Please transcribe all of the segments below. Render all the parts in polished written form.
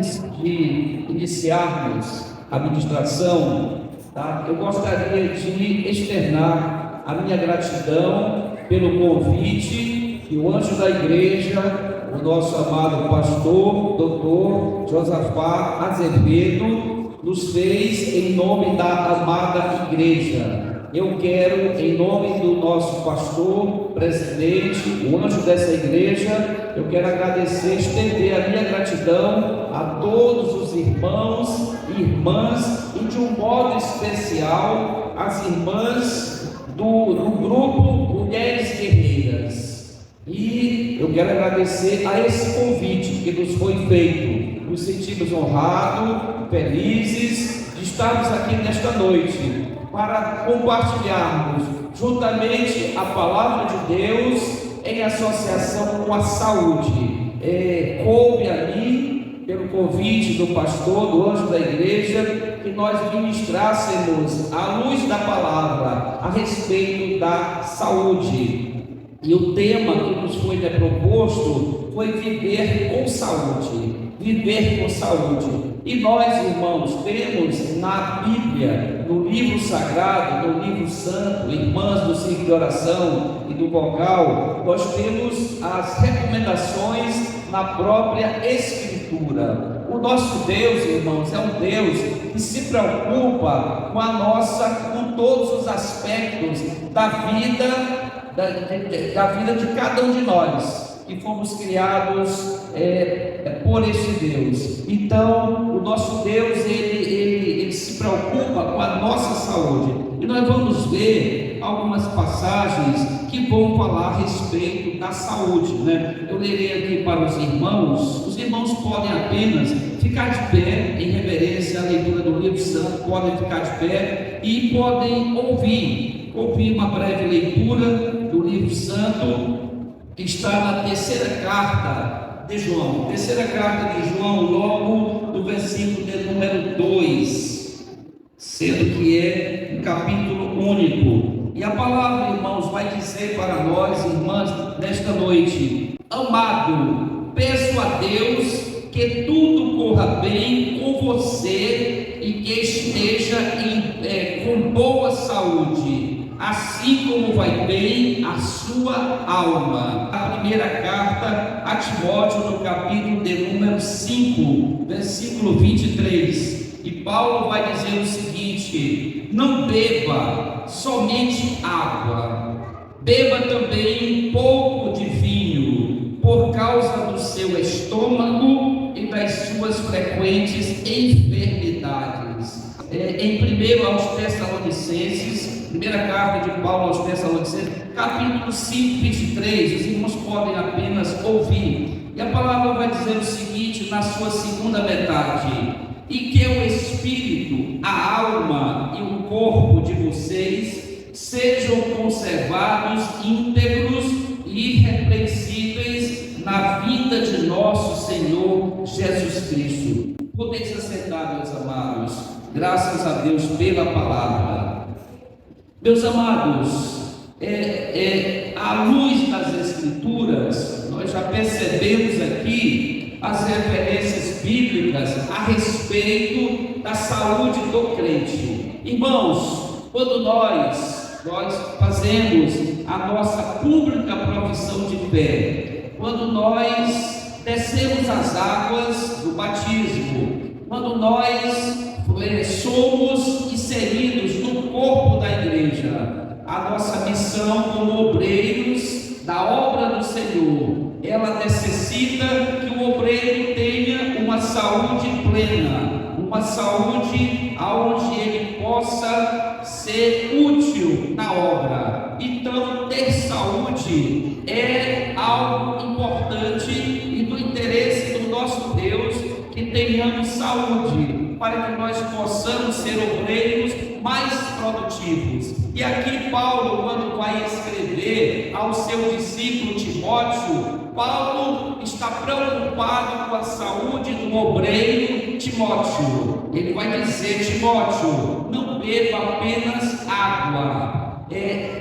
antes de iniciarmos a ministração, tá, eu gostaria de externar a minha gratidão pelo convite que o anjo da igreja, o nosso amado pastor, doutor Josafá Azevedo, nos fez em nome da amada igreja. Eu quero, em nome do nosso pastor, presidente, o anjo dessa igreja, eu quero agradecer, estender a minha gratidão a todos os irmãos e irmãs, e de um modo especial, as irmãs do grupo Mulheres Guerreiras. E eu quero agradecer a esse convite que nos foi feito. Nos sentimos honrados, felizes de estarmos aqui nesta noite, para compartilharmos juntamente a palavra de Deus em associação com a saúde. Coube a mim, pelo convite do pastor, do anjo da igreja, que nós ministrássemos à luz da palavra a respeito da saúde. E o tema que nos foi proposto foi viver com saúde. Viver com saúde. E nós, irmãos, temos na Bíblia, no livro sagrado, no livro santo, irmãs do ciclo de oração e do vocal, nós temos as recomendações na própria Escritura. O nosso Deus, irmãos, é um Deus que se preocupa com todos os aspectos da vida, da vida de cada um de nós, que fomos criados por esse Deus. Então, o nosso Deus, ele se preocupa com a nossa saúde. E nós vamos ver algumas passagens que vão falar a respeito da saúde, né? Eu lerei aqui para os irmãos. Os irmãos podem apenas ficar de pé em reverência à leitura do livro santo, podem ficar de pé e podem ouvir uma breve leitura do livro santo, que está na terceira carta de João, logo no versículo de número 2, sendo que é um capítulo único. E a palavra, irmãos, vai dizer para nós, irmãs, nesta noite: amado, peço a Deus que tudo corra bem com você e que esteja com boa saúde, assim como vai bem a sua alma. A primeira carta a Timóteo, no capítulo de número 5, versículo 23. E Paulo vai dizer o seguinte: não beba somente água, beba também um pouco de vinho, por causa do seu estômago e das suas frequentes enfermidades. Em 1 aos Tessalonicenses, primeira carta de Paulo aos Tessalonicenses, capítulo 5, 23, os irmãos podem apenas ouvir. E a palavra vai dizer o seguinte na sua segunda metade: e que o espírito, a alma e o corpo de vocês sejam conservados íntegros e irrepreensíveis na vinda de nosso Senhor Jesus Cristo. Podeis assentar, meus amados. Graças a Deus pela palavra. Meus amados, à luz das Escrituras, nós já percebemos aqui as referências bíblicas a respeito da saúde do crente. Irmãos, quando nós fazemos a nossa pública profissão de fé, quando nós descemos as águas do batismo, quando nós somos inseridos no corpo da igreja, a nossa missão como obreiros da obra do Senhor, ela necessita que o obreiro tenha uma saúde plena, uma saúde onde ele possa ser útil na obra. Então, ter saúde é algo importante e do interesse do nosso Deus que tenhamos saúde, para que nós possamos ser obreiros mais produtivos. E aqui Paulo, quando vai escrever ao seu discípulo Timóteo, Paulo está preocupado com a saúde do obreiro Timóteo. Ele vai dizer: Timóteo, não beba apenas água,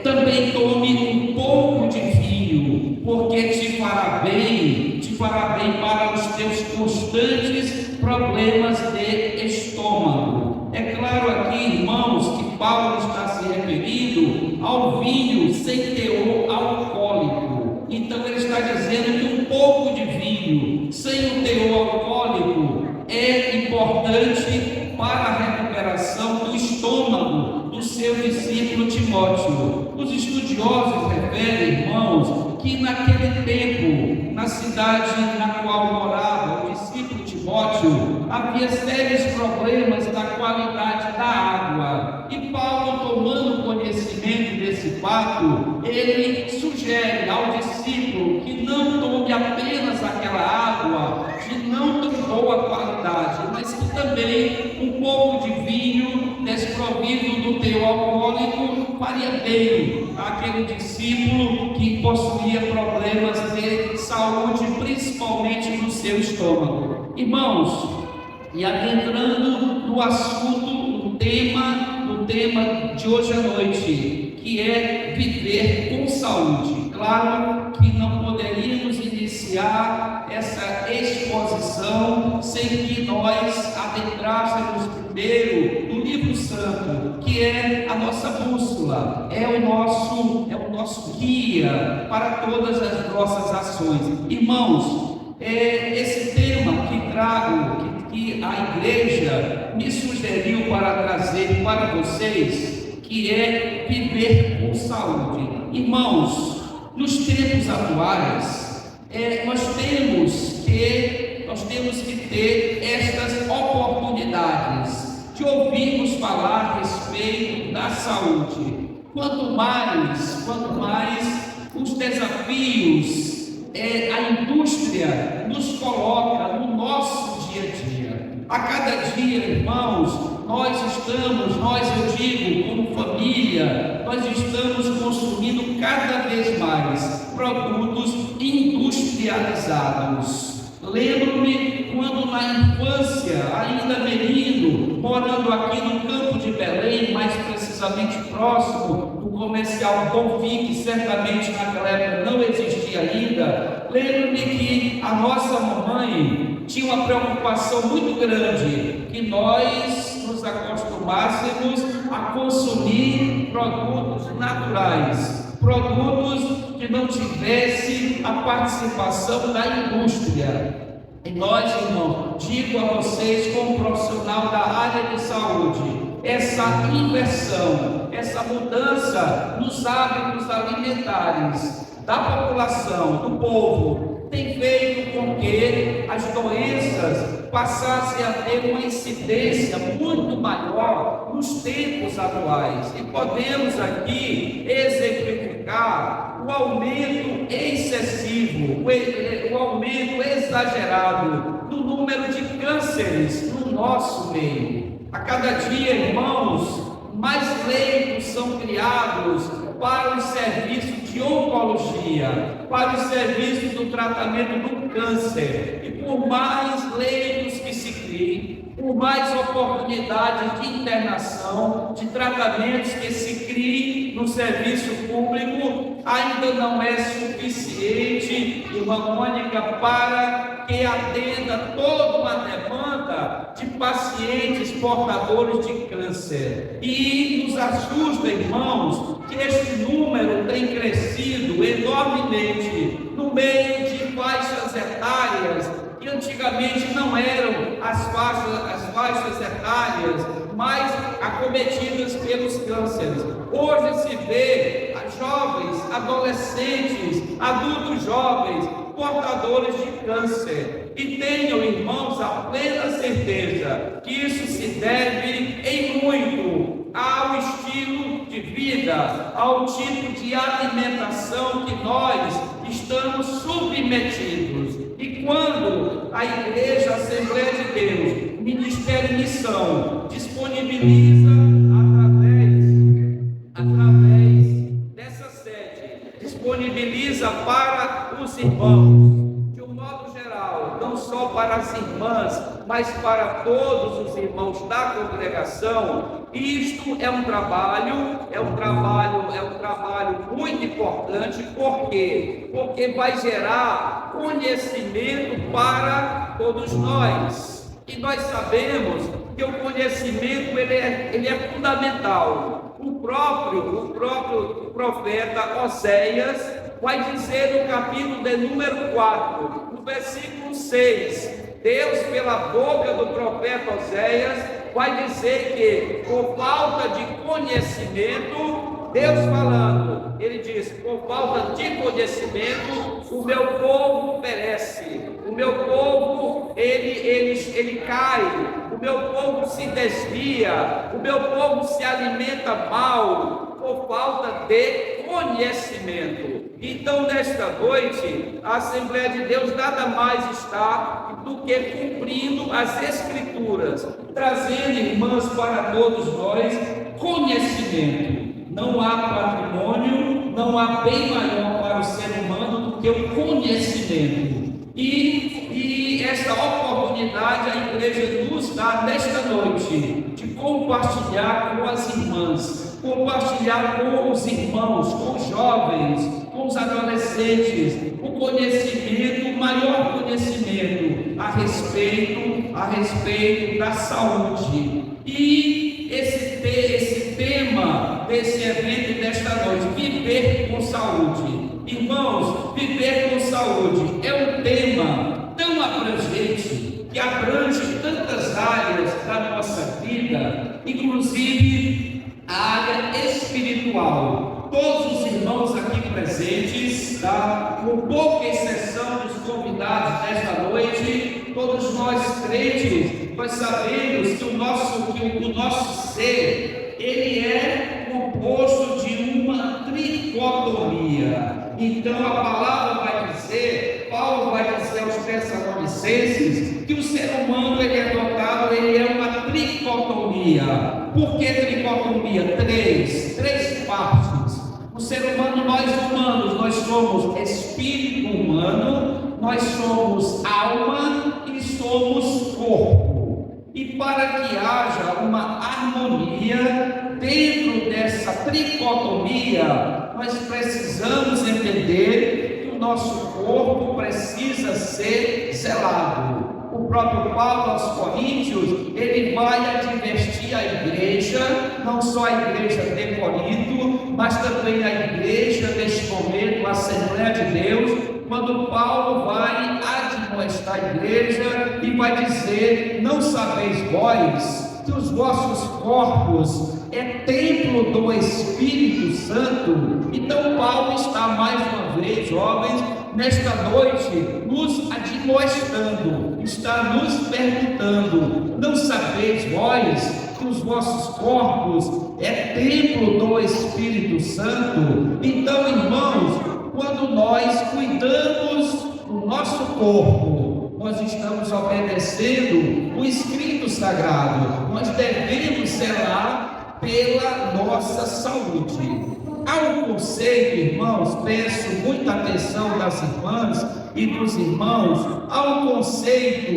também tome um pouco de vinho, porque te fará bem, te fará bem para os teus constantes problemas de estômago. É claro aqui, irmãos, que Paulo está se referindo ao vinho sem teor alcoólico. Então ele está dizendo que um pouco de vinho sem o teor alcoólico é importante para a recuperação do estômago do seu discípulo Timóteo. Os estudiosos referem, irmãos, que naquele tempo, na cidade na qual morava o discípulo Timóteo, havia sérios problemas da qualidade da água. E Paulo, tomando conhecimento desse fato, ele sugere ao discípulo que não tome apenas aquela água de não tão boa qualidade, mas que também um pouco de vinho desprovido do teor alcoólico faria bem àquele discípulo que possuía problemas de saúde, principalmente no seu estômago. Irmãos, e adentrando no assunto, no tema de hoje à noite, que é viver com saúde. Claro que não poderíamos iniciar essa exposição sem que nós adentrássemos primeiro no livro santo, que é a nossa bússola, é o nosso guia para todas as nossas ações. Irmãos, esse tema que trago, que a igreja me sugeriu para trazer para vocês, que é viver com saúde. Irmãos, nos tempos atuais, nós temos que ter estas oportunidades de ouvirmos falar a respeito da saúde. Quanto mais os desafios a indústria nos coloca no nosso dia a dia. A cada dia, irmãos, eu digo, como família, nós estamos consumindo cada vez mais produtos industrializados. Lembro-me quando na infância, ainda menino, morando aqui no campo de Belém, mais precisamente próximo do comercial Bonfim, que certamente naquela época não existia ainda, lembro-me que a nossa mamãe tinha uma preocupação muito grande, que nós nos acostumássemos a consumir produtos naturais, produtos que não tivesse a participação da indústria. E nós, irmãos, digo a vocês, como profissional da área de saúde, essa inversão, essa mudança nos hábitos alimentares da população, do povo, tem feito com que as doenças passassem a ter uma incidência muito maior nos tempos atuais. E podemos aqui exemplificar o aumento excessivo, o aumento exagerado do número de cânceres no nosso meio. A cada dia, irmãos, mais leitos são criados para os serviços de oncologia, para os serviços do tratamento do câncer. E por mais leitos que se criem, por mais oportunidades de internação, de tratamentos que se criem no serviço público, ainda não é suficiente, irmã Mônica, para que atenda toda uma demanda de pacientes portadores de câncer. E nos assusta, irmãos, que este número tem crescido enormemente no meio de faixas etárias que antigamente não eram as faixas etárias mais acometidas pelos cânceres. Hoje se vê jovens, adolescentes, adultos jovens, portadores de câncer. E tenham, irmãos, a plena certeza que isso se deve em muito ao estilo de vida, ao tipo de alimentação que nós estamos submetidos. E quando a Igreja Assembleia de Deus, Ministério e Missão, disponibiliza através dessa sede, disponibiliza para os irmãos, de um modo geral, não só para as irmãs, mas para todos os irmãos da congregação, isto é um trabalho muito importante. Por quê? Porque vai gerar conhecimento para todos nós. E nós sabemos que o conhecimento ele é fundamental. O próprio profeta Oséias vai dizer no capítulo de número 4, no versículo 6, Deus, pela boca do profeta Oséias, vai dizer que por falta de conhecimento, Deus falando, ele diz: por falta de conhecimento, o meu povo perece, o meu povo ele cai, o meu povo se desvia, o meu povo se alimenta mal, por falta de conhecimento. Então, nesta noite, a Assembleia de Deus nada mais está do que cumprindo as Escrituras, trazendo, irmãs, para todos nós conhecimento. Não há patrimônio, não há bem maior para o ser humano do que o conhecimento. E esta oportunidade a igreja nos dá nesta noite de compartilhar com as irmãs, compartilhar com os irmãos, com os jovens, com os adolescentes, o conhecimento, o maior conhecimento a respeito da saúde. E esse tema desse evento desta noite, viver com saúde. Irmãos, viver com saúde é um tema tão abrangente, que abrange tantas áreas da nossa vida, inclusive a área espiritual. Todos os irmãos aqui presentes, tá? Com pouca exceção dos convidados desta noite, todos nós crentes, nós sabemos que o nosso ser, ele é composto de uma tricotomia. Então a palavra vai dizer, Paulo vai dizer aos Tessalonicenses, que o ser humano ele é dotado, ele é uma tricotomia. Por que tricotomia? Três partes. O ser humano, nós humanos, nós somos espírito humano, nós somos alma e somos corpo. E para que haja uma harmonia dentro dessa tricotomia, nós precisamos entender que o nosso corpo precisa ser zelado. O próprio Paulo aos Coríntios, ele vai advertir a igreja, não só a igreja de Corinto, mas também a igreja deste momento, a Assembleia de Deus, quando Paulo vai admoestar a igreja e vai dizer: não sabeis vós que os vossos corpos é templo do Espírito Santo? Então Paulo está mais uma vez, jovens, nesta noite nos admoestando, está nos perguntando: não sabeis vós que os vossos corpos é templo do Espírito Santo? Então, irmãos, quando nós cuidamos do nosso corpo, nós estamos obedecendo o Escrito Sagrado, nós devemos zelar pela nossa saúde. Há um conceito, irmãos, peço muita atenção das irmãs e dos irmãos, há um conceito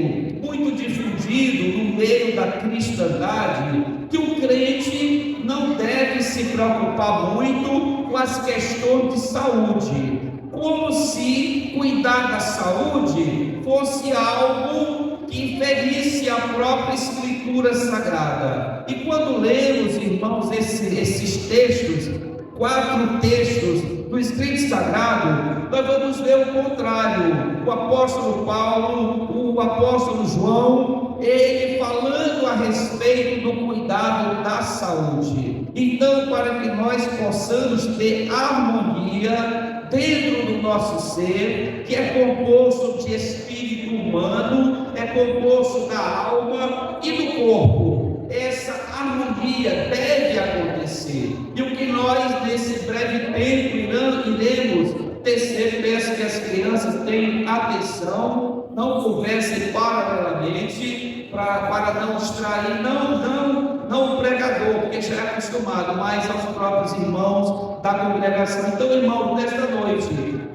muito difundido no meio da cristandade, que o crente não deve se preocupar muito com as questões de saúde, como se cuidar da saúde fosse algo que inferisse a própria Escritura Sagrada. E quando lemos, irmãos, esses textos, 4 textos do Escrito Sagrado, nós vamos ver o contrário. O apóstolo Paulo, o apóstolo João, ele falando a respeito do cuidado da saúde. Então, para que nós possamos ter harmonia dentro do nosso ser, que é composto de espírito humano, é composto da alma e do corpo, essa harmonia deve acontecer. E o que nós nesse breve tempo iremos tecer, peço que as crianças tenham atenção, não conversem paralelamente, para não distrair, não o pregador, porque já é acostumado, mas aos próprios irmãos da congregação. Então, irmãos, nesta noite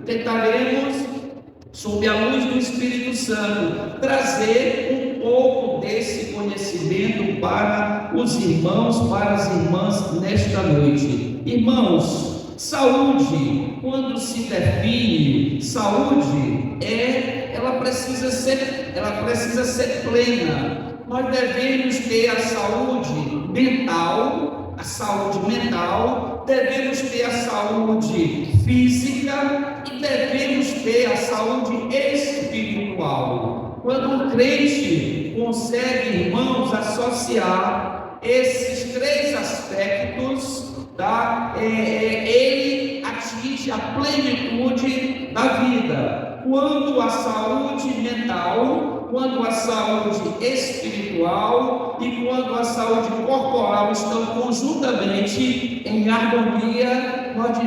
tentaremos sob a luz do Espírito Santo, trazer um pouco desse conhecimento para os irmãos, para as irmãs nesta noite. Irmãos, saúde, quando se define, saúde ela precisa ser plena. Nós devemos ter a saúde mental, devemos ter a saúde física e devemos ter a saúde espiritual. Quando um crente consegue, irmãos, associar esses três aspectos, ele atinge a plenitude da vida. Quando a saúde mental, quando a saúde espiritual e quando a saúde corporal estão conjuntamente em harmonia, nós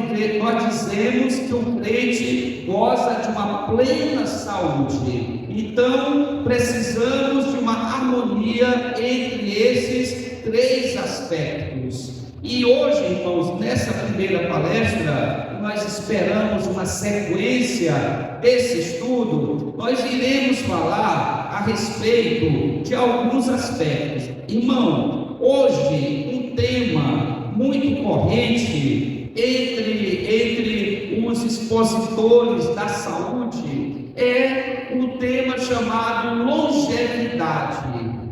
dizemos que o crente goza de uma plena saúde. Então, precisamos de uma harmonia entre esses três aspectos. E hoje, irmãos, nessa primeira palestra, nós esperamos uma sequência desse estudo. Nós iremos falar a respeito de alguns aspectos. Irmão, hoje um tema muito corrente entre os expositores da saúde é um tema chamado longevidade.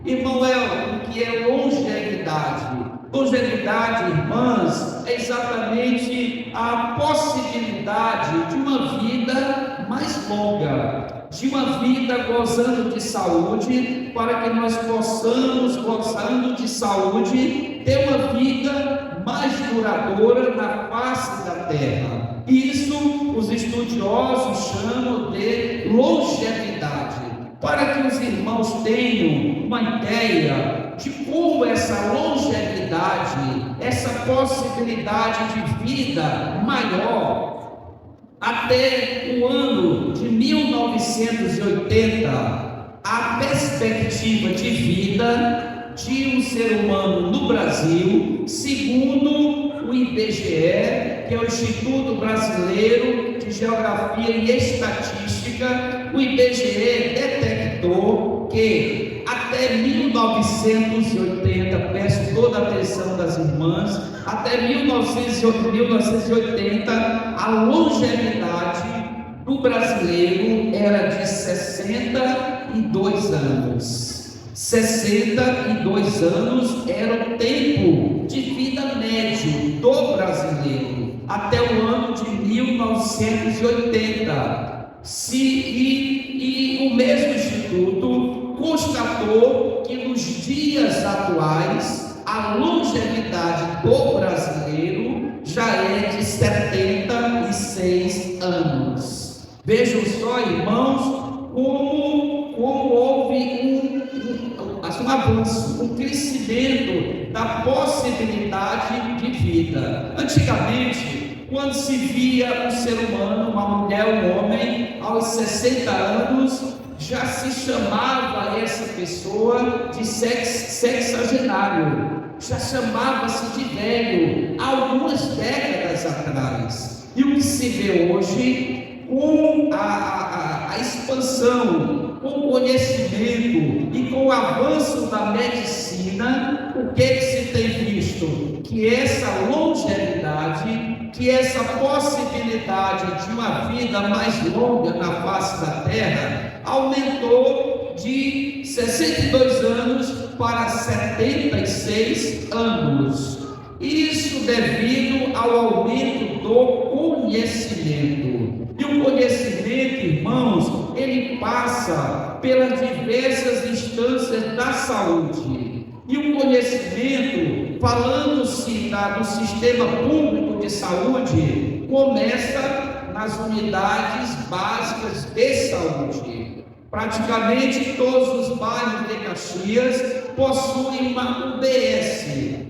Irmão Elton, o que é longevidade? Longevidade, irmãs, é exatamente a possibilidade de uma vida mais longa, de uma vida gozando de saúde, para que nós possamos, gozando de saúde, ter uma vida mais duradoura na face da terra. Isso os estudiosos chamam de longevidade. Para que os irmãos tenham uma ideia de como essa longevidade, essa possibilidade de vida maior, até o ano de 1980, a perspectiva de vida de um ser humano no Brasil, segundo o IBGE, que é o Instituto Brasileiro de Geografia e Estatística, o IBGE detectou que até 1980, peço toda a atenção das irmãs, até 1980, a longevidade do brasileiro era de 62 anos. 62 anos era o tempo de vida médio do brasileiro, até o ano de 1980. E o mesmo instituto constatou que nos dias atuais a longevidade do brasileiro já é de 76 anos. Vejam só, irmãos, como houve um avanço, um crescimento da possibilidade de vida. Antigamente, quando se via um ser humano, uma mulher, um homem, aos 60 anos, já se chamava essa pessoa de sexagenário, já chamava-se de velho, há algumas décadas atrás. E o que se vê hoje, com a expansão, com o conhecimento e com o avanço da medicina, o que se tem visto? Que essa longevidade, que essa possibilidade de uma vida mais longa na face da terra, aumentou de 62 anos para 76 anos. Isso devido ao aumento do conhecimento. E o conhecimento, irmãos, ele passa pelas diversas instâncias da saúde. E o conhecimento, falando-se do sistema público de saúde, começa nas unidades básicas de saúde. Praticamente todos os bairros de Caxias possuem uma UBS,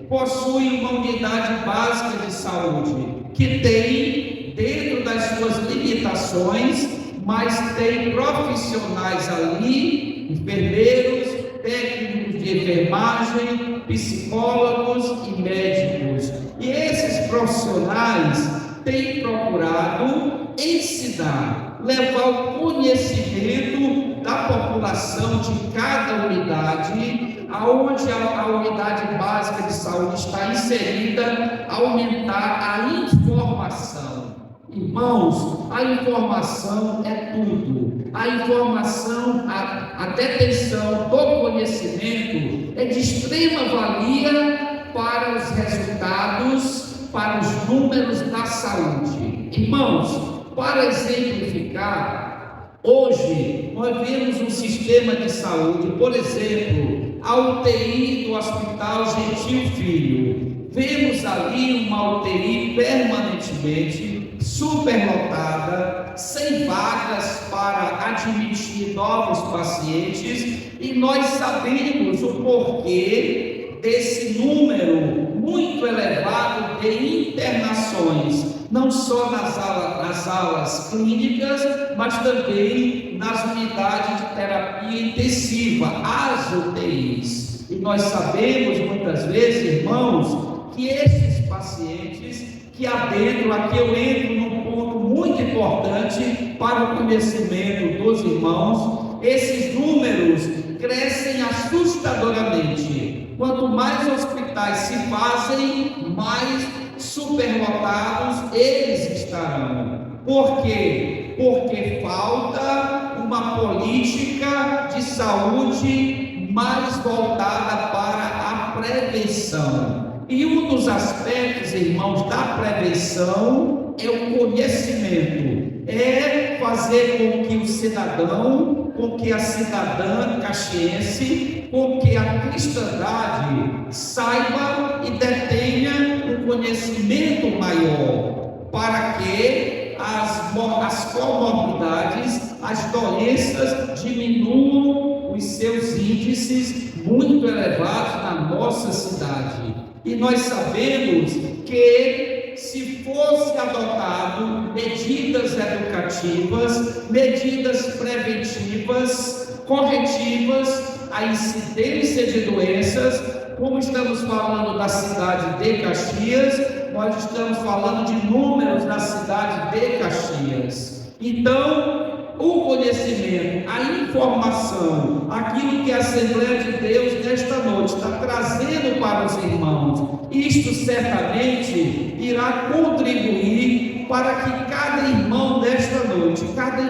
possuem uma unidade básica de saúde, que tem, dentro das suas limitações, mas tem profissionais ali, enfermeiros, técnicos de enfermagem, psicólogos e médicos. E esses profissionais têm procurado ensinar, levar o conhecimento da população de cada unidade, aonde a unidade básica de saúde está inserida, aumentar a informação. Irmãos, a informação é tudo. A informação, a detenção do conhecimento é de extrema valia para os resultados, para os números da saúde. Irmãos, para exemplificar, hoje nós vemos um sistema de saúde, por exemplo, a UTI do Hospital Gentil Filho. Vemos ali uma UTI permanentemente superlotada, sem vagas para admitir novos pacientes, e nós sabemos o porquê desse número muito elevado de internações, não só nas alas clínicas, mas também nas unidades de terapia intensiva, as UTIs. E nós sabemos muitas vezes, irmãos, que esses pacientes que adentram, aqui eu entro num ponto muito importante para o conhecimento dos irmãos, esses números crescem assustadoramente. Quanto mais hospitais se fazem, mais superlotados eles estarão. Por quê? Porque falta uma política de saúde mais voltada para a prevenção. E um dos aspectos, irmãos, da prevenção é o conhecimento, é fazer com que o cidadão, com que a cidadã caxiense, com que a cristandade saiba e detenha um conhecimento maior, para que as comorbidades, as doenças diminuam os seus índices muito elevados na nossa cidade. E nós sabemos que, se fosse adotado medidas educativas, medidas preventivas, corretivas à incidência de doenças, como estamos falando da cidade de Caxias, nós estamos falando de números da cidade de Caxias. Então, o conhecimento, a informação, aquilo que a Assembleia de Deus nesta noite está trazendo para os irmãos, isto certamente irá contribuir para que cada irmão desta noite, cada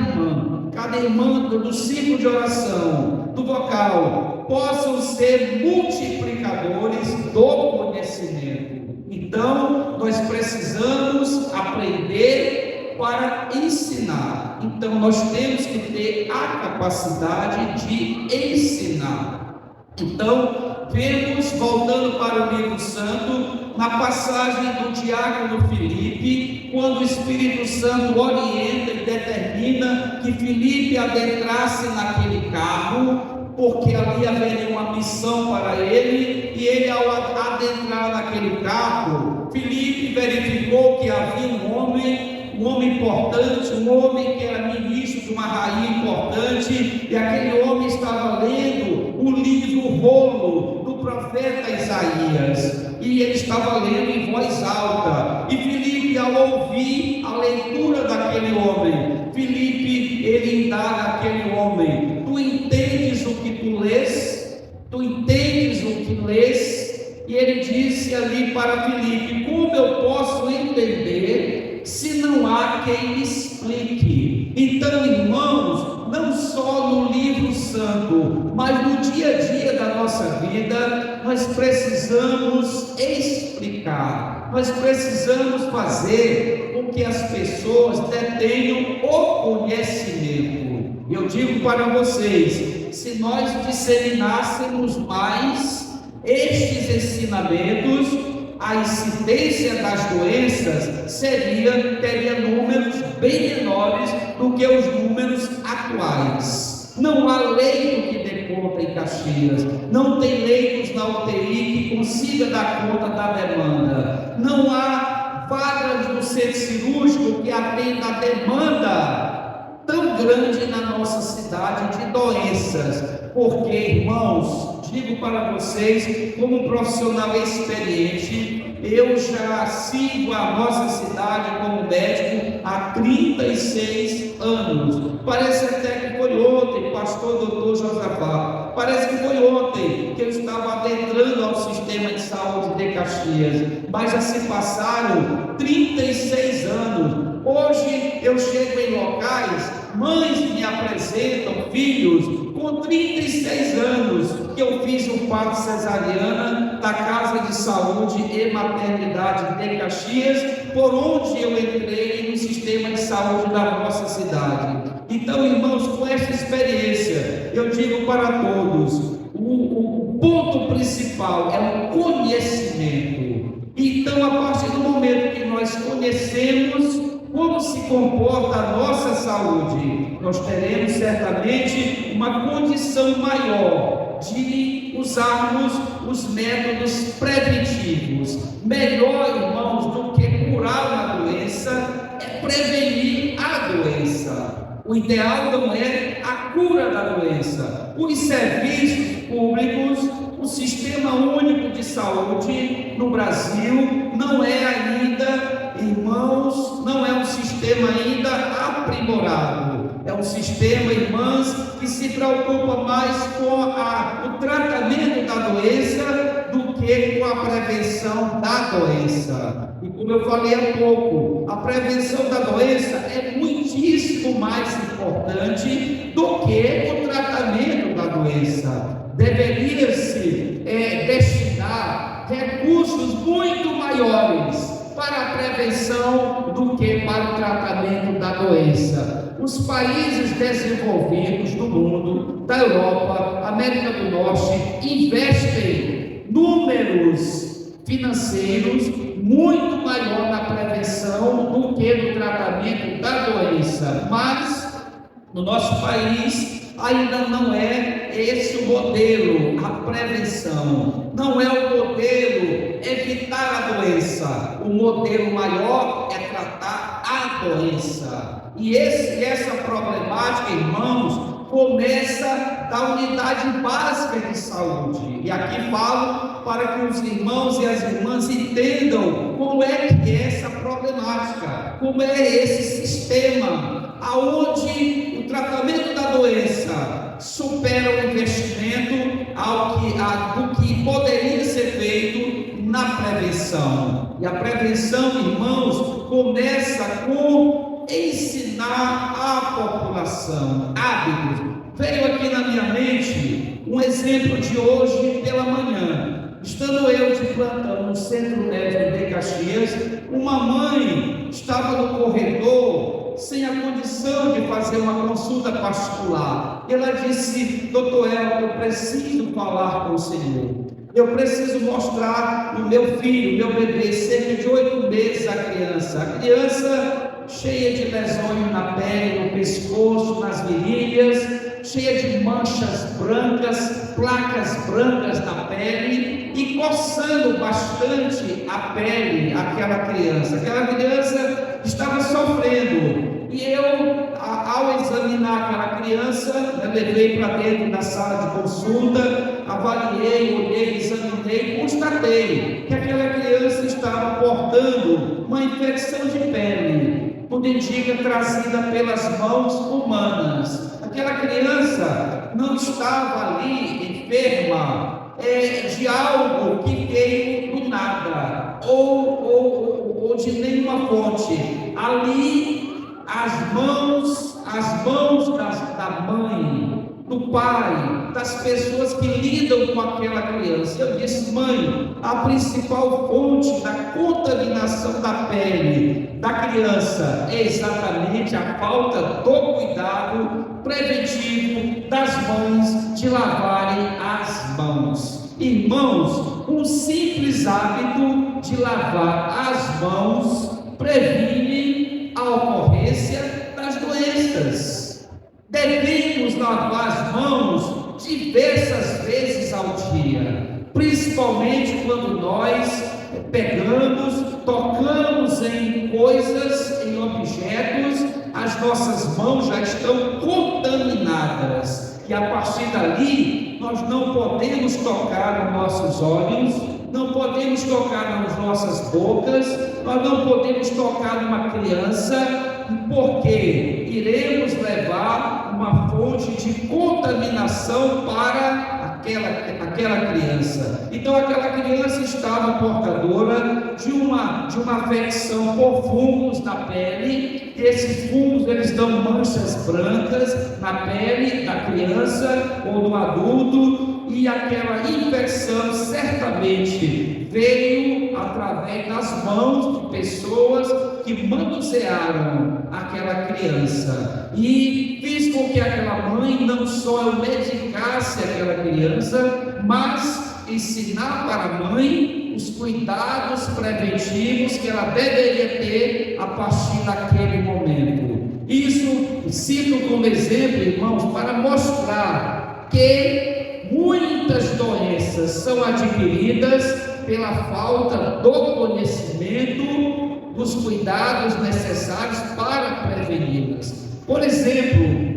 irmã do ciclo de oração, do vocal, possam ser multiplicadores do conhecimento. Então, nós precisamos aprender para ensinar. Então nós temos que ter a capacidade de ensinar. Então vemos, voltando para o livro santo, na passagem do diácono Filipe, quando o Espírito Santo orienta e determina que Filipe adentrasse naquele carro, porque ali haveria uma missão para ele, e ele, ao adentrar naquele carro, Filipe verificou que havia um homem importante, um homem que era ministro de uma rainha importante, e aquele homem estava lendo o livro rolo do profeta Isaías, e ele estava lendo em voz alta. E Filipe, ao ouvir a leitura daquele homem, Filipe, ele indaga aquele homem: tu entendes o que tu lês? Tu entendes o que lês? E ele disse ali para Filipe: como eu posso entender se não há quem me explique? Então, irmãos, não só no livro santo, mas no dia a dia da nossa vida, nós precisamos explicar, nós precisamos fazer com que as pessoas detenham o conhecimento. Eu digo para vocês, se nós disseminássemos mais estes ensinamentos, a incidência das doenças teria números bem menores do que os números atuais. Não há leito que dê conta em Caxias, não tem leitos na UTI que consiga dar conta da demanda, não há vagas no centro cirúrgico que atenda a demanda tão grande na nossa cidade de doenças, porque, irmãos, digo para vocês, como um profissional experiente, eu já sigo a nossa cidade como médico há 36 anos. Parece até que foi ontem, pastor doutor Josafá, parece que foi ontem que eu estava adentrando ao sistema de saúde de Caxias, mas já se passaram 36 anos. Hoje eu chego em locais, mães me apresentam filhos com 36 anos que eu fiz um parto cesariana da Casa de Saúde e Maternidade de Caxias, por onde eu entrei no sistema de saúde da nossa cidade. Então, irmãos, com esta experiência, eu digo para todos, o ponto principal é o conhecimento. Então, a partir do momento que nós conhecemos como se comporta a nossa saúde, nós teremos certamente uma condição maior de usarmos os métodos preventivos. Melhor, irmãos, do que curar uma doença é prevenir a doença. O ideal não é a cura da doença. Os serviços públicos, o Sistema Único de Saúde no Brasil não é ainda, irmãos, não é um sistema ainda aprimorado. É um sistema, irmãs, que se preocupa mais com o tratamento da doença do que com a prevenção da doença. E como eu falei há pouco, a prevenção da doença é muitíssimo mais importante do que o tratamento da doença. Deveria-se destinar recursos muito maiores para a prevenção do que para o tratamento da doença. Os países desenvolvidos do mundo, da Europa, América do Norte, investem números financeiros muito maior na prevenção do que no tratamento da doença. Mas no nosso país ainda não é esse o modelo, a prevenção. Não é o modelo evitar a doença. O modelo maior é tratar a doença. E essa problemática, irmãos, começa da unidade básica de saúde. E aqui falo para que os irmãos e as irmãs entendam como é que é essa problemática, como é esse sistema, aonde o tratamento da doença supera o investimento do que poderia ser feito na prevenção. E a prevenção, irmãos, começa com ensinar a população hábitos. Veio aqui na minha mente um exemplo de hoje pela manhã. Estando eu de plantão no Centro Médico de Caxias, uma mãe estava no corredor sem a condição de fazer uma consulta particular. Ela disse: doutor Elton, eu preciso falar com o Senhor. Eu preciso mostrar o meu filho, meu bebê, cerca de 8 meses, a criança cheia de lesões na pele, no pescoço, nas virilhas, cheia de manchas brancas, placas brancas na pele e coçando bastante a pele aquela criança. Aquela criança estava sofrendo. E eu, ao examinar aquela criança, levei para dentro da sala de consulta, avaliei, olhei, examinei, constatei que aquela criança estava portando uma infecção de pele, tudo indica trazida pelas mãos humanas. Aquela criança não estava ali enferma de algo que veio do nada, ou de nenhuma fonte. Ali as mãos da mãe, do pai, das pessoas que lidam com aquela criança. Eu disse: mãe, a principal fonte da contaminação da pele da criança é exatamente a falta do cuidado preventivo das mães de lavarem as mãos. Irmãos, um simples hábito de lavar as mãos previne a ocorrência das doenças. Devemos lavar as mãos diversas vezes ao dia, principalmente quando nós tocamos em coisas, em objetos, as nossas mãos já estão contaminadas, e a partir dali nós não podemos tocar nos nossos olhos, não podemos tocar nas nossas bocas, nós não podemos tocar numa criança, porque iremos levar uma fonte de contaminação para aquela criança. Então aquela criança estava portadora de uma afecção por fungos na pele, e esses fungos eles dão manchas brancas na pele da criança ou do adulto, e aquela infecção certamente veio através das mãos de pessoas que manusearam aquela criança, e fez com que aquela mãe não só medicasse aquela criança, mas ensinar para a mãe os cuidados preventivos que ela deveria ter a partir daquele momento. Isso cito como exemplo, irmãos, para mostrar que muitas doenças são adquiridas pela falta do conhecimento, dos cuidados necessários para preveni-las. Por exemplo,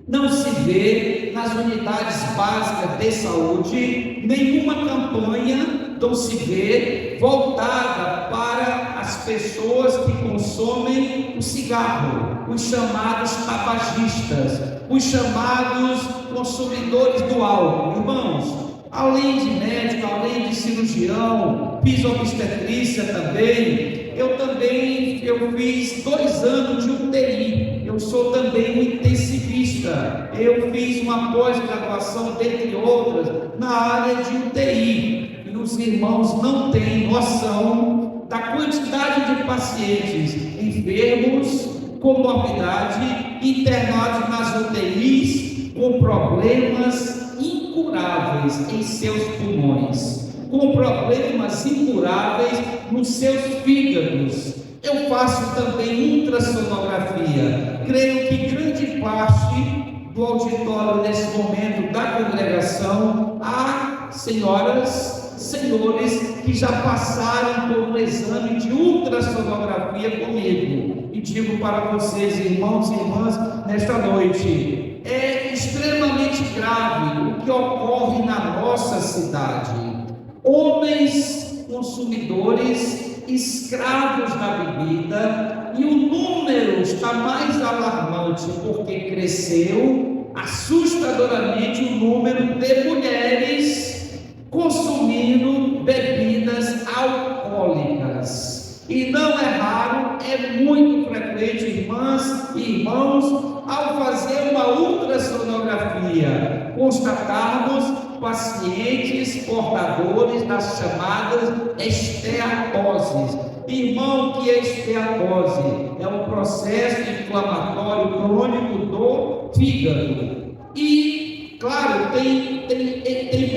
não se vê nas unidades básicas de saúde nenhuma campanha, não se vê voltada para as pessoas que consomem o cigarro, os chamados tabagistas, os chamados consumidores do álcool. Irmãos, além de médico, além de cirurgião, fiz obstetrícia também. Eu fiz 2 anos de UTI, eu sou também um intensivista, eu fiz uma pós-graduação, dentre outras, na área de UTI, e os irmãos não têm noção da quantidade de pacientes enfermos, com morbidade, internados nas UTIs, com problemas incuráveis em seus pulmões, com problemas incuráveis nos seus fígados. Eu faço também ultrassonografia. Creio que grande parte do auditório nesse momento da congregação há senhoras, senhores que já passaram por um exame de ultrassonografia comigo. E digo para vocês, irmãos e irmãs, nesta noite, é extremamente grave o que ocorre na nossa cidade. Homens consumidores, escravos da bebida, e o número está mais alarmante porque cresceu assustadoramente o número de mulheres consumindo bebidas alcoólicas. E não é raro, é muito frequente, irmãs e irmãos, ao fazer uma ultrassonografia, constatarmos pacientes portadores das chamadas esteatoses. Irmão, que é esteatose? É um processo inflamatório crônico do fígado. E, claro, tem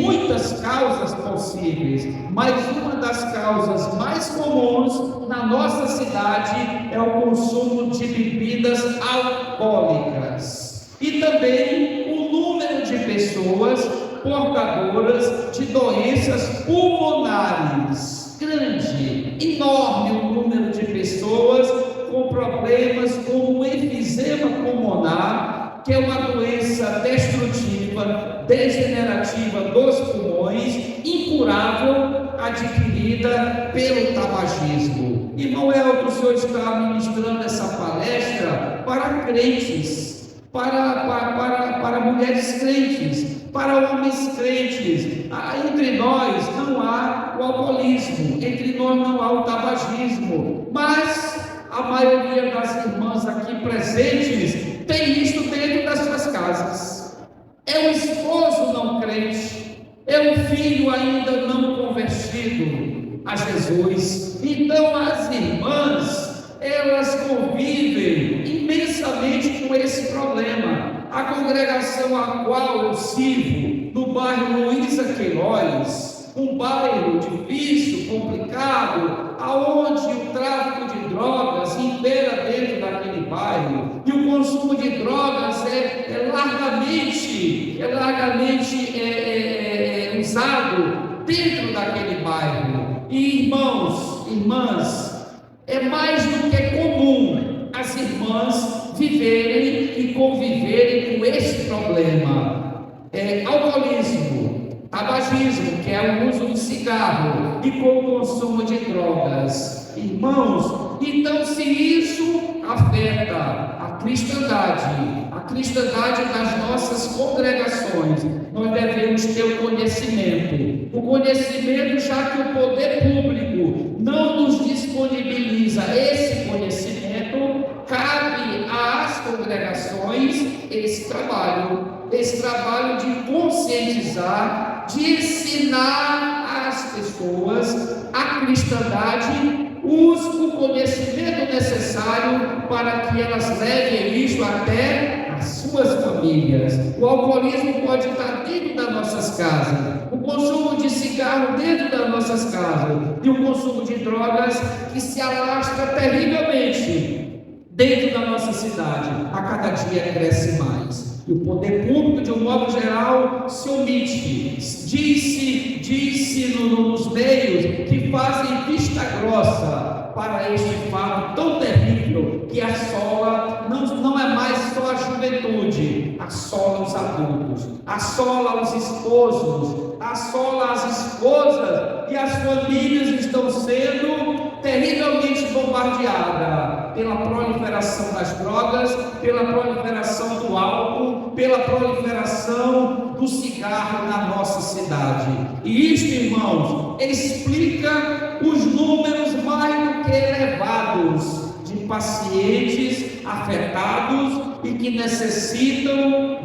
muitas causas possíveis, mas uma das causas mais comuns na nossa cidade é o consumo de bebidas alcoólicas. E também o número de pessoas portadoras de doenças pulmonares, grande, enorme o número de pessoas com problemas como o enfisema pulmonar, que é uma doença destrutiva, degenerativa dos pulmões, incurável, adquirida pelo tabagismo. Irmão Elton, o senhor está ministrando essa palestra para crentes, para mulheres crentes, para homens crentes. Entre nós não há o alcoolismo, entre nós não há o tabagismo, mas a maioria das irmãs aqui presentes tem isto dentro das suas casas. É o esposo não crente, é o filho ainda não convertido a Jesus. Então as irmãs, elas convivem imensamente com esse problema. A congregação a qual eu sirvo, no bairro Luísa Queiroz, um bairro difícil, complicado, aonde o tráfico de drogas impera dentro daquele bairro, e o consumo de drogas é largamente usado dentro daquele bairro. E irmãos, irmãs, é mais do que comum as irmãs viverem e conviverem com esse problema. Alcoolismo, tabagismo, que é o uso do cigarro, e com o consumo de drogas. Irmãos, então se isso afeta a cristandade das nossas congregações, nós devemos ter o conhecimento, já que o poder público não nos disponibiliza esse conhecimento, cabe às congregações esse trabalho de conscientizar, de ensinar às pessoas a cristandade, o conhecimento necessário para que elas levem isso até as suas famílias. O alcoolismo pode estar dentro das nossas casas, o consumo de cigarro dentro das nossas casas, e o consumo de drogas que se alastra terrivelmente dentro da nossa cidade, a cada dia cresce mais. E o poder público, de um modo geral, se omite. Disse nos meios que fazem vista grossa para este fato tão terrível que assola, não é mais só a juventude, assola os adultos, assola os esposos, assola as esposas, e as famílias estão sendo terrivelmente bombardeadas pela proliferação das drogas, pela proliferação do álcool, pela proliferação do cigarro na nossa cidade. E isto, irmãos, explica os números mais do que elevados de pacientes afetados e que necessitam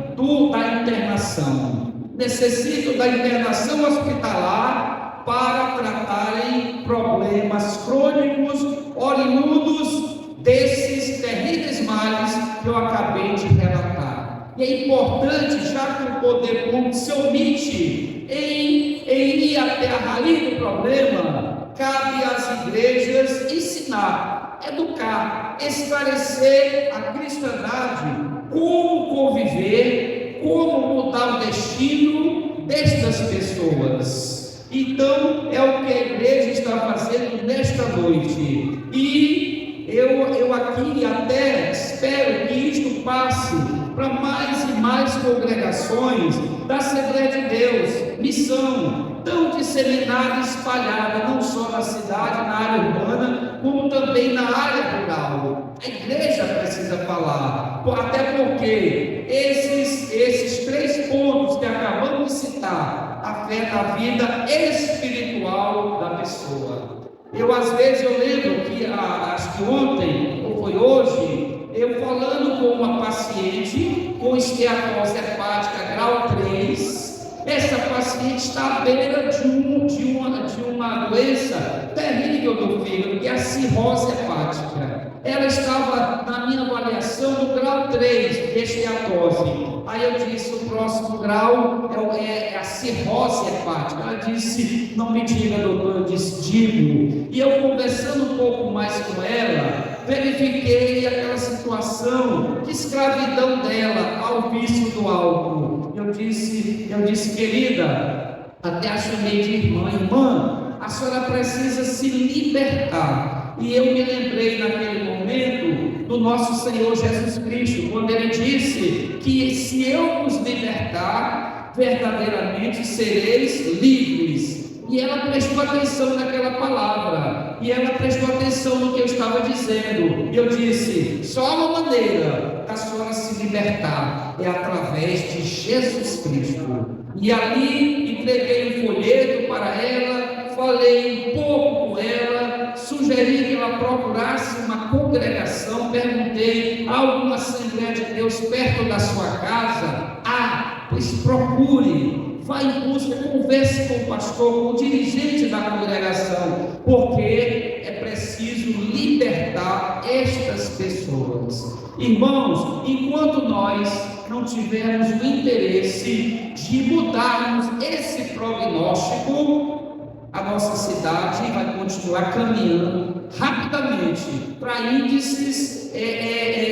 da internação hospitalar para tratarem problemas crônicos oriundos desses terríveis males que eu acabei de relatar. E é importante, já que o poder público se omite em ir até a raiz do problema, cabe às igrejas ensinar, educar, esclarecer a cristandade, como conviver, como mudar o destino destas pessoas. Então é o que a igreja está fazendo nesta noite, e eu aqui até espero que isto passe para mais e mais congregações da Assembleia de Deus, missão tão disseminada e espalhada, não só na cidade, na área urbana, como também na área rural. A igreja precisa falar, até porque esses 3 pontos que acabamos de citar afetam a vida espiritual da pessoa. Às vezes eu lembro que, acho que ontem, ou foi hoje, eu falando com uma paciente com esteatose hepática grau 3, essa paciente está à beira de uma doença terrível do fígado, que é a cirrose hepática. Ela estava, na minha avaliação, no grau 3 de esteatose. Aí eu disse, o próximo grau é a cirrose hepática. Ela disse, não me diga, doutor. Eu disse, digo. E eu, conversando um pouco mais com ela, verifiquei aquela situação de escravidão dela ao vício do álcool. Eu disse, querida, até a chamei de irmã, a senhora precisa se libertar. E eu me lembrei naquele momento do nosso Senhor Jesus Cristo, quando Ele disse que se eu vos libertar, verdadeiramente sereis livres. E ela prestou atenção naquela palavra, e ela prestou atenção no que eu estava dizendo. E eu disse, só uma maneira da senhora se libertar é através de Jesus Cristo. E ali entreguei um folheto para ela, falei um pouco com ela, sugeri que ela procurasse uma congregação, perguntei, há alguma Assembleia de Deus perto da sua casa? Pois procure, vá em busca, converse com o pastor, com o dirigente da congregação, porque é preciso libertar estas pessoas. Irmãos, enquanto nós não tivermos o interesse de mudarmos esse prognóstico, a nossa cidade vai continuar caminhando rapidamente para índices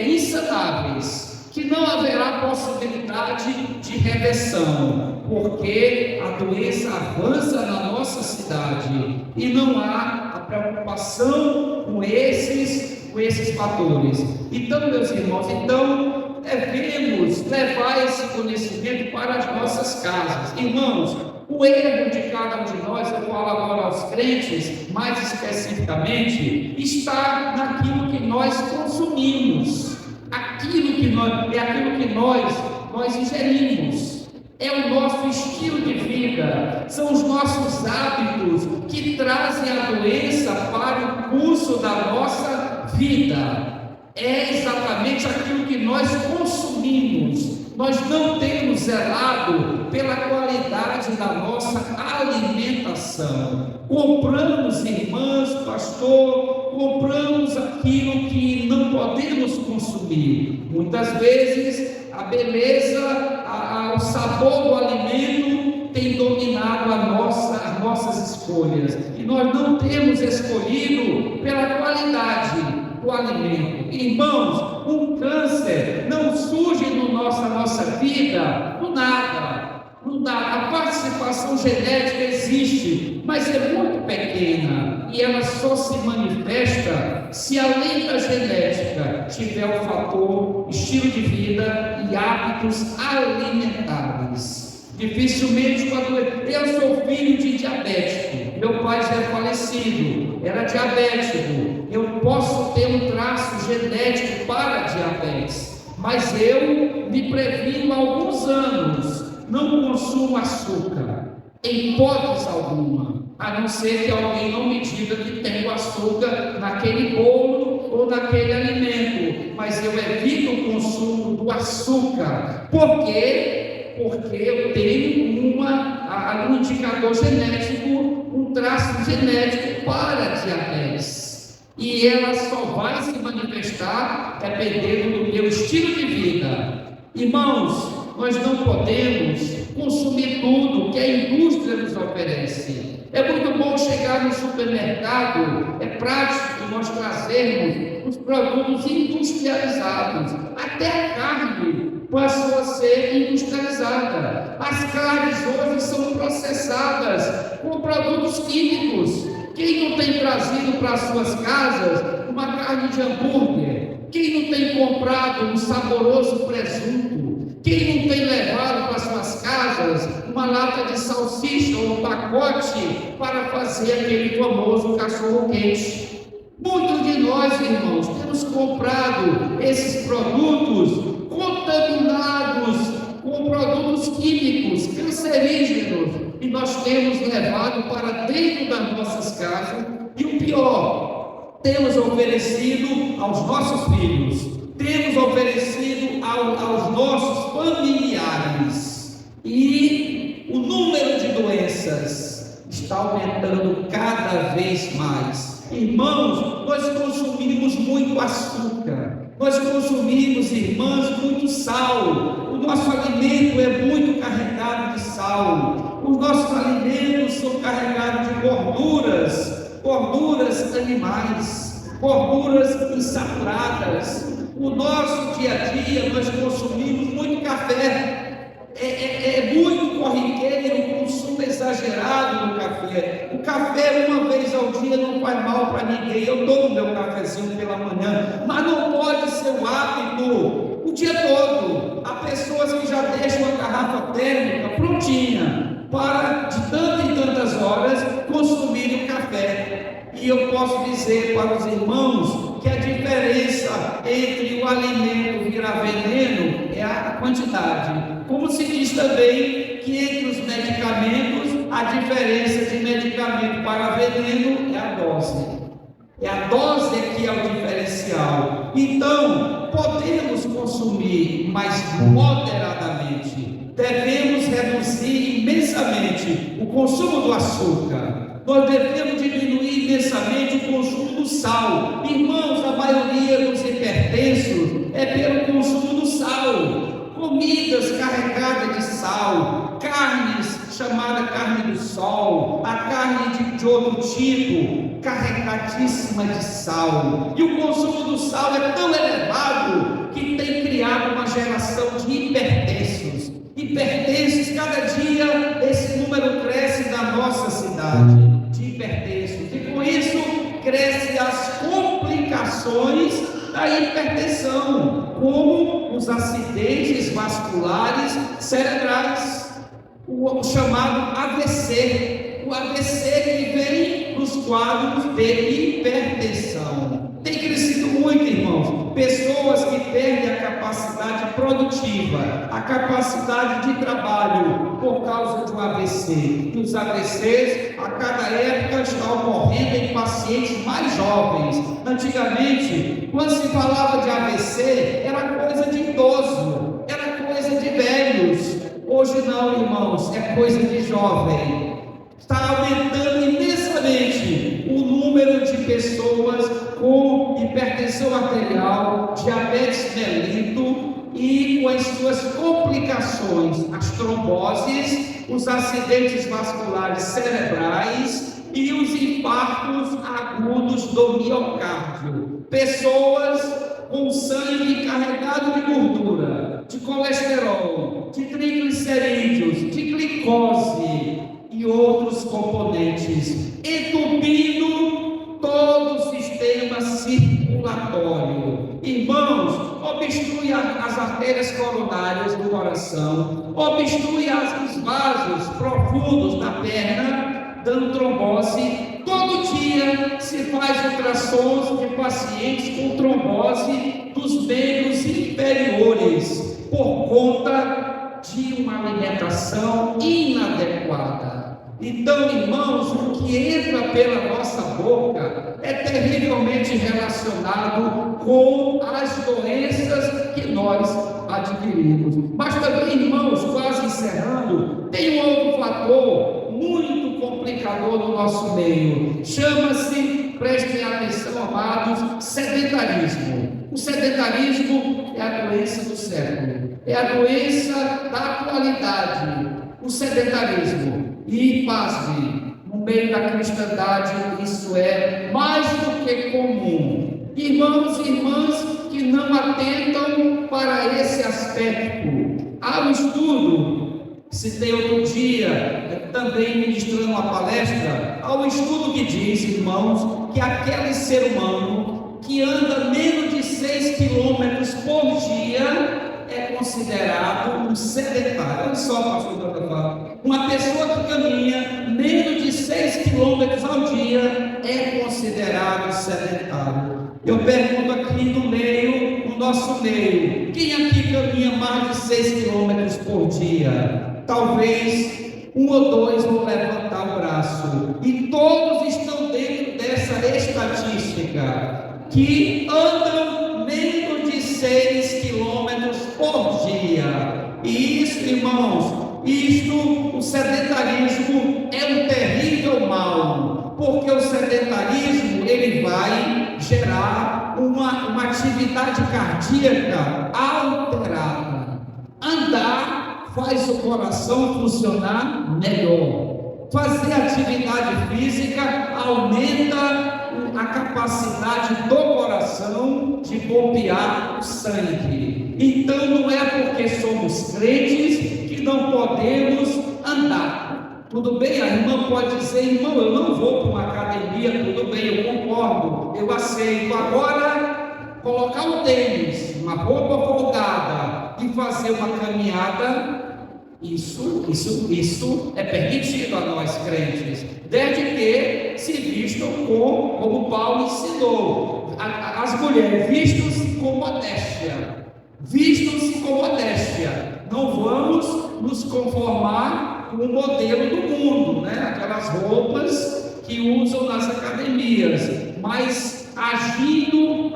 insanáveis, que não haverá possibilidade de reversão, porque a doença avança na nossa cidade e não há a preocupação com esses fatores. Então, meus irmãos, devemos levar esse conhecimento para as nossas casas. Irmãos, O erro de cada um de nós, eu falo agora aos crentes, mais especificamente, está naquilo que nós consumimos, aquilo que nós ingerimos. É o nosso estilo de vida, são os nossos hábitos que trazem a doença para o curso da nossa vida. É exatamente aquilo que nós consumimos. Nós não temos zelado pela qualidade da nossa alimentação. Compramos, irmãs, pastor, compramos aquilo que não podemos consumir. Muitas vezes a beleza, o sabor do alimento tem dominado as nossas escolhas. E nós não temos escolhido pela qualidade do alimento. Irmãos, um câncer não surge na nossa vida do nada. A participação genética existe, mas é muito pequena e ela só se manifesta se além da genética tiver o fator estilo de vida e hábitos alimentares. Dificilmente, quando eu sou filho de diabético, meu pai já é falecido, era diabético, eu posso ter um traço genético para diabetes, mas eu me previno há alguns anos, não consumo açúcar, em hipótese alguma, a não ser que alguém não me diga que tem o açúcar naquele bolo ou naquele alimento, mas eu evito o consumo do açúcar. Por quê? Porque eu tenho um indicador genético, um traço genético para diabetes. E ela só vai se manifestar dependendo do meu estilo de vida. Irmãos, nós não podemos consumir tudo que a indústria nos oferece. É muito bom chegar no supermercado, é prático nós trazermos os produtos industrializados, até a carne passou a ser industrializada. As carnes hoje são processadas com produtos químicos. Quem não tem trazido para as suas casas uma carne de hambúrguer? Quem não tem comprado um saboroso presunto? Quem não tem levado para as suas casas uma lata de salsicha ou um pacote para fazer aquele famoso cachorro-quente? Muitos de nós, irmãos, temos comprado esses produtos contaminados com produtos químicos, cancerígenos, e nós temos levado para dentro das nossas casas, e o pior, temos oferecido aos nossos filhos, temos oferecido aos nossos familiares, e o número de doenças está aumentando cada vez mais. Irmãos, nós consumimos muito açúcar, nós consumimos, irmãs, muito sal, o nosso alimento é muito carregado de sal, os nossos alimentos são carregados de gorduras animais, gorduras insaturadas. O nosso dia a dia nós consumimos muito café, é muito corriqueiro o consumo exagerado do café. O café uma vez ao dia não faz mal para ninguém, eu tomo meu cafezinho pela manhã, mas não pode ser o hábito o dia todo. Há pessoas que já deixam a garrafa térmica prontinha para de tantas em tantas horas consumirem o café. E eu posso dizer para os irmãos que a diferença entre o alimento virar veneno é a quantidade. Como se diz também que entre os medicamentos, a diferença de medicamento para veneno é a dose. É a dose que é o diferencial. Então, podemos consumir, mas moderadamente. Devemos reduzir imensamente o consumo do açúcar. Nós devemos diminuir imensamente o consumo do sal. Irmãos, a maioria dos hipertensos é pelo consumo do sal. Comidas carregadas de sal, carnes, chamada carne do sol, a carne de outro tipo, carregadíssima de sal. E o consumo do sal é tão elevado que tem criado uma geração de hipertensos. Hipertensos, cada dia esse número cresce na nossa cidade, de hipertensos. E com isso crescem as complicações da hipertensão, como os acidentes vasculares cerebrais. o chamado AVC, o AVC que vem dos quadros de hipertensão. Tem crescido muito, irmãos, pessoas que perdem a capacidade produtiva, a capacidade de trabalho por causa de um AVC. E os AVCs, a cada época, estão ocorrendo em pacientes mais jovens. Antigamente, quando se falava de AVC, era coisa de idoso, era coisa de velhos. Hoje não, irmãos, é coisa de jovem. Está aumentando imensamente o número de pessoas com hipertensão arterial, diabetes mellitus e com as suas complicações, as tromboses, os acidentes vasculares cerebrais e os infartos agudos do miocárdio. Pessoas com sangue carregado de gordura, de colesterol, de triglicerídeos, de glicose e outros componentes, entupindo todo o sistema circulatório. Irmãos, obstrui as artérias coronárias do coração, obstrui os vasos profundos da perna, dando trombose. Todo dia se faz ultrassons de pacientes com trombose dos membros inferiores, por conta de uma alimentação inadequada. Então, irmãos, o que entra pela nossa boca é terrivelmente relacionado com as doenças que nós adquirimos. Mas também, irmãos, quase encerrando, tem um outro fator muito complicador no nosso meio. Chama-se, prestem atenção, amados, sedentarismo. O sedentarismo é a doença do século, é a doença da atualidade, o sedentarismo. E, pasme, no meio da cristandade, isso é mais do que comum. Irmãos e irmãs que não atentam para esse aspecto. Há um estudo, citei outro dia, também ministrando uma palestra, há um estudo que diz, irmãos, que aquele ser humano que anda menos de 6 quilômetros por dia é considerado um sedentário. Olha só, pastor Dr. Uma pessoa que caminha menos de 6 quilômetros ao dia é considerado sedentário. Eu pergunto aqui no nosso meio, quem aqui caminha mais de 6 quilômetros por dia? Talvez um ou dois vão levantar o braço. E todos estão dentro dessa estatística, que andam menos de 6 quilômetros por dia. E isso, irmãos, o sedentarismo é um terrível mal, porque o sedentarismo ele vai gerar uma atividade cardíaca alterada. Andar faz o coração funcionar melhor. Fazer atividade física aumenta a capacidade do coração de bombear o sangue. Então não é porque somos crentes que não podemos andar. Tudo bem, a irmã pode dizer, irmão, eu não vou para uma academia, tudo bem, eu concordo, eu aceito. Agora, colocar o tênis, uma roupa folgada e fazer uma caminhada, isso é permitido a nós crentes, desde que se vistam como Paulo ensinou. As mulheres vistam-se com modéstia, não vamos nos conformar com o modelo do mundo, né? Aquelas roupas que usam nas academias, mas agindo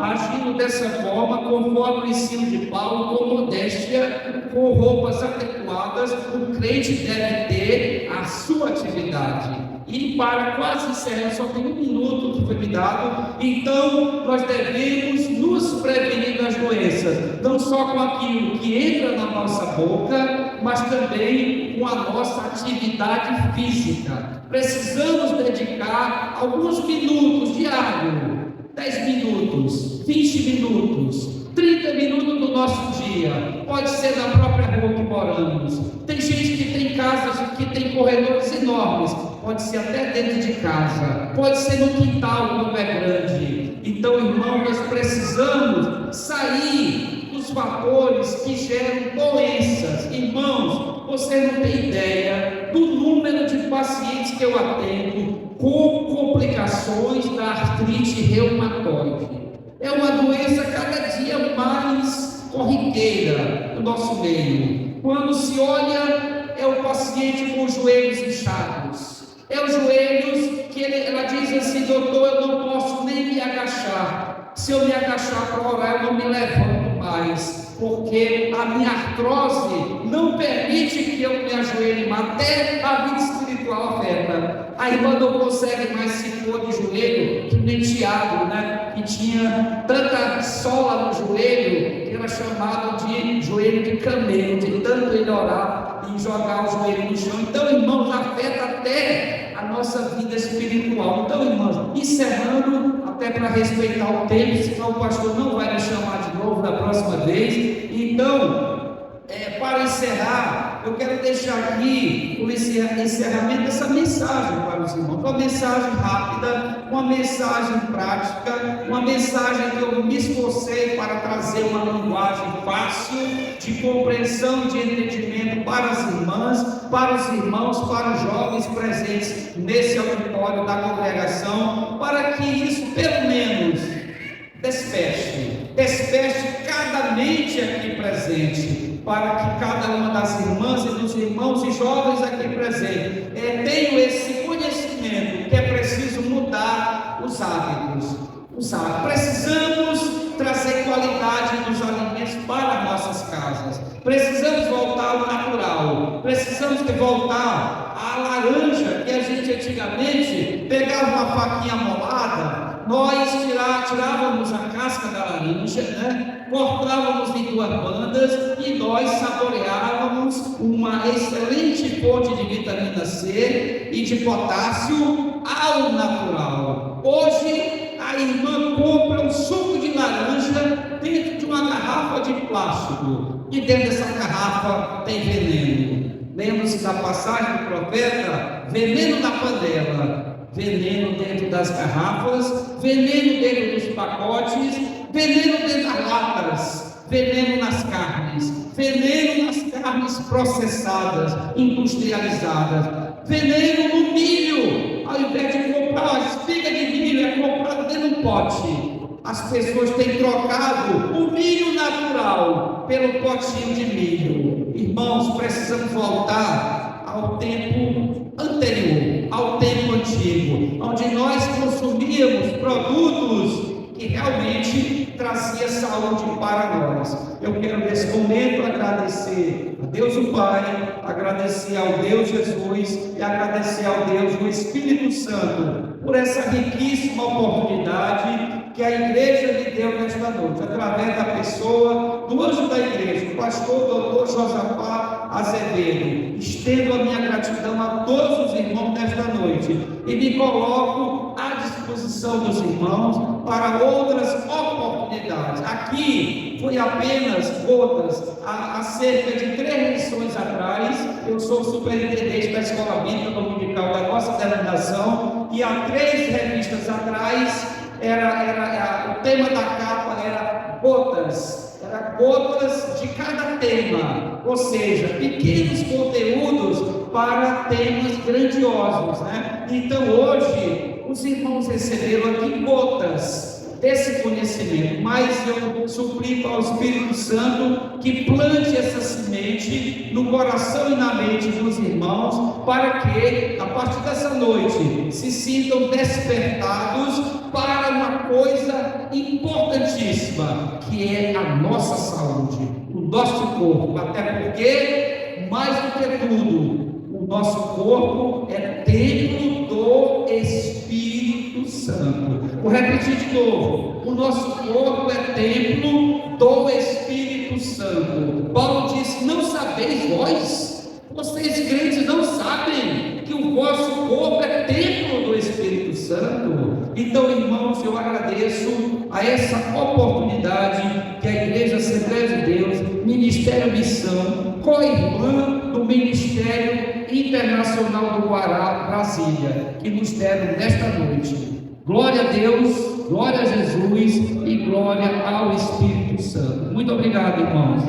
dessa forma, conforme o ensino de Paulo, com modéstia, com roupas adequadas, o crente deve ter a sua atividade. E para quase encerrar, só tem 1 minuto que foi me dado, então nós devemos nos prevenir das doenças, não só com aquilo que entra na nossa boca, mas também com a nossa atividade física. Precisamos dedicar alguns minutos diários, 10 minutos, 20 minutos, 30 minutos do nosso dia. Pode ser na própria rua que moramos. Tem gente que tem casas que tem corredores enormes, pode ser até dentro de casa, pode ser no quintal quando é grande. Então, irmão, nós precisamos sair dos fatores que geram doenças. Irmãos, Você não tem ideia do número de pacientes que eu atendo com complicações da artrite reumatoide. É uma doença cada dia mais corriqueira no nosso meio. Quando se olha, é o paciente com os joelhos inchados. É os joelhos que ela diz assim: doutor, eu não posso nem me agachar. Se eu me agachar para orar, eu não me levanto mais, porque a minha artrose não permite que eu me ajoelhe, mas até a vida espiritual afeta. A irmã não consegue mais se pôr de joelho, que nem Tiago, né? Que tinha tanta sola no joelho, que era chamado de joelho de camelo, de tanto ele orar e jogar o joelho no chão. Então, irmãos, afeta até a nossa vida espiritual. Então, irmãos, encerrando, até para respeitar o tempo, senão o pastor não vai me chamar de novo da próxima vez. Então, para encerrar, eu quero deixar aqui o encerramento dessa mensagem para os irmãos, uma mensagem rápida, uma mensagem prática, uma mensagem que eu me esforcei para trazer uma linguagem fácil, de compreensão e de entendimento para as irmãs, para os irmãos, para os jovens presentes nesse auditório da congregação, para que isso pelo menos desperte cada mente aqui presente, para que cada uma das irmãs e dos irmãos e jovens aqui presentes tenham esse conhecimento que é preciso mudar os hábitos. Precisamos trazer qualidade nos alimentos para nossas casas. Precisamos voltar ao natural. Precisamos voltar à laranja que a gente antigamente pegava uma faquinha molada. Nós tirávamos a casca da laranja, né? Cortávamos em duas bandas e nós saboreávamos uma excelente fonte de vitamina C e de potássio ao natural. Hoje a irmã compra um suco de laranja dentro de uma garrafa de plástico e dentro dessa garrafa tem veneno. Lembra-se da passagem do profeta? Veneno na panela. Veneno dentro das garrafas, veneno dentro dos pacotes, veneno dentro das latas, veneno nas carnes, veneno nas carnes processadas, industrializadas, veneno no milho. Ao invés de comprar uma espiga de milho, é comprado dentro de um pote. As pessoas têm trocado o milho natural pelo potinho de milho. Irmãos, precisamos voltar ao tempo anterior, ao tempo antigo, onde nós consumíamos produtos que realmente trazia saúde para nós. Eu quero nesse momento agradecer a Deus o Pai, agradecer ao Deus Jesus e agradecer ao Deus do Espírito Santo por essa riquíssima oportunidade que a igreja lhe deu nesta noite, através da pessoa do anjo da igreja, o pastor doutor Josafá Azevedo. Estendo a minha gratidão a todos os irmãos nesta noite e me coloco à disposição dos irmãos para outras oportunidades. Aqui foi apenas gotas. Há cerca de 3 lições atrás, eu sou superintendente da Escola Bíblica Dominical da nossa denominação, e há 3 revistas atrás, o tema da capa era gotas de cada tema, ou seja, pequenos conteúdos para temas grandiosos, né? Então hoje os irmãos receberam aqui gotas desse conhecimento, mas eu suplico ao Espírito Santo que plante essa semente no coração e na mente dos irmãos, para que a partir dessa noite se sintam despertados para uma coisa importantíssima, que é a nossa saúde, o nosso corpo, até porque, mais do que tudo, o nosso corpo é templo do Espírito Santo. Vou repetir de novo: o nosso corpo é templo do Espírito Santo. Paulo disse: não sabeis vós, vocês crentes não sabem que o vosso corpo é templo do Espírito Santo? Então, irmãos, eu agradeço a essa oportunidade que a Igreja Assembleia de Deus, Ministério Missão, co-irmã do Ministério Internacional do Guará, Brasília, que nos deram nesta noite. Glória a Deus, glória a Jesus e glória ao Espírito Santo. Muito obrigado, irmãos.